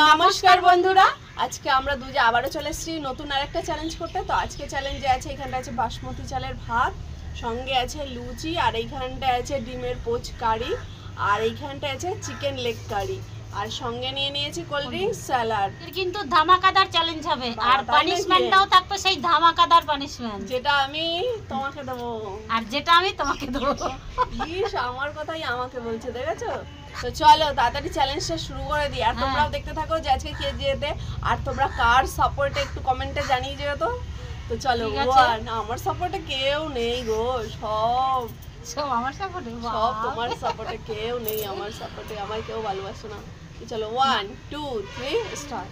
নমস্কার বন্ধুরা, আজকে আমরা দুজে আবারও চলে এসেছি নতুন আরেকটা চ্যালেঞ্জ করতে। তো আজকে চ্যালেঞ্জে আছে, এখানটা আছে বাসমতি চালের ভাত, সঙ্গে আছে লুচি, আর এইখানটা আছে ডিমের পোচ কারি, আর এইখানটা আছে চিকেন লেগ কারি, আর সঙ্গে নিয়ে নিয়েছি কোল্ড ড্রিঙ্কস, স্যালাড। কিন্তু ধামাকাদার চ্যালেঞ্জ হবে, আর পানিশমেন্টটাও থাকবে সেই ধামাকাদার পানিশমেন্ট, যেটা আমি তোমাকে দেবো আর যেটা আমি তোমাকে দেবো। ইস, আমার কথাই আমাকে বলছে, দেখেছো? তো চলো তাড়াতাড়ি চ্যালেঞ্জটা শুরু করে দিই, আর তোমরাও দেখতে থাকো যে আজকে কে যেতে, আর তোমরা কার সাপোর্টে একটু কমেন্টে জানিয়ে যেও তো। তো চলো, আমার সাপোর্টে কেউ নেই গো, সব আমার সাপোর্টে, সব তোমার সাপোর্টে, কেউ নেই আমার সাপোর্টে, আমায় কেউ ভালোবাসে না। চলো 1 2 3 স্টার্ট।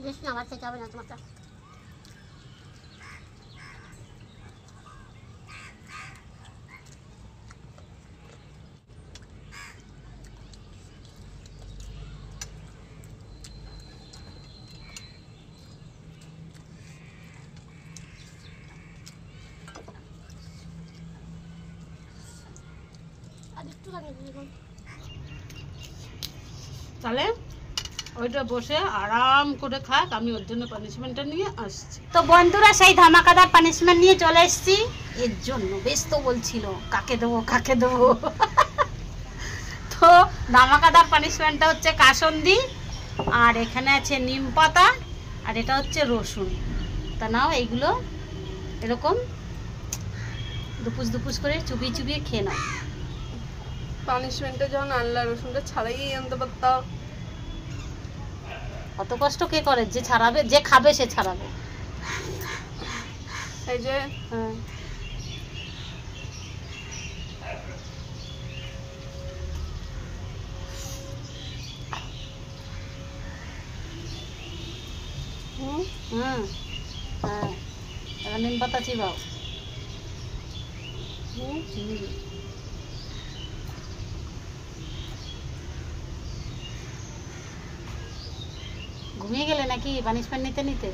বেশি আমার থেকে হবে না তোমারটা। আর একটু তাহলে ওইটা বসে আরাম করে খাক, আমি ওর জন্য পানিশমেন্টটা নিয়ে আসছি। তো বন্ধুরা সেই ধামাকাদার পানিশমেন্ট নিয়ে চলে এসেছি এর জন্য। বেশ তো বলছিল কাকে দেবো কাকে দেবো। তো ধামাকাদার পানিশমেন্টটা হচ্ছে কাসন্দি, আর এখানে আছে নিম পাতা, আর এটা হচ্ছে রসুন। তা নাও এইগুলো এরকম দুপুস দুপুস করে চুপিয়ে চুপিয়ে খেয়ে নাও। পানিশমেন্টে যখন আনলা রসুনটা ছাড়াই আনতে পারতাম। অত কষ্ট কে করে? যে ছাড়াবে, যে খাবে সে ছাড়াবে। এই যে হ্যাঁ হুম, হুম হ্যাঁ, এবার নিম পাতা চিবাও। হুম, ঘুমিয়ে গেলে নাকি পানিশমেন্ট নিতে নিতে?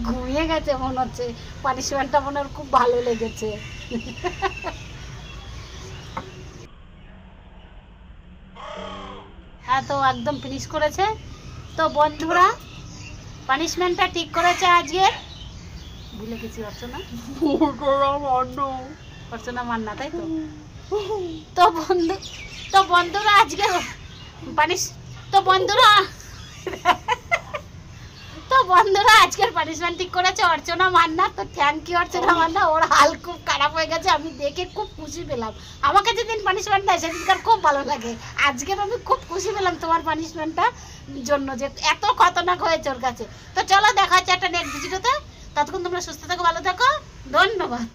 ঘুমিয়ে গেছে মনে হচ্ছে, পানিশমেন্টটা মনে হয় খুব ভালো লেগেছে। হ্যাঁ, তো একদম ফিনিশ করেছে। তো বন্ধুরা পানিশমেন্টটা ঠিক করেছে আজকে। ভুলে গেছি অর্চনা, অর্চনা মান্না, তাই তো? তো বন্ধুরা আজকে বন্ধুরা আজকের পানিশমেন্ট ঠিক করেছে অর্চনা মান্না। তো থ্যাংক ইউ অর্চনা মান্না, ওর হাল খুব খারাপ হয়ে গেছে, আমি দেখে খুব খুশি পেলাম। আমাকে যেদিন পানিশমেন্ট দেয় সেদিনকার খুব ভালো লাগে, আজকের আমি খুব খুশি পেলাম তোমার পানিশমেন্টটা জন্য, যে এত খতরনাক হয়েছে ওর কাছে। তো চলো দেখা হচ্ছে একটা নেক্সট ভিডিওতে, ততক্ষণ তোমরা সুস্থ থাকো, ভালো থাকো, ধন্যবাদ।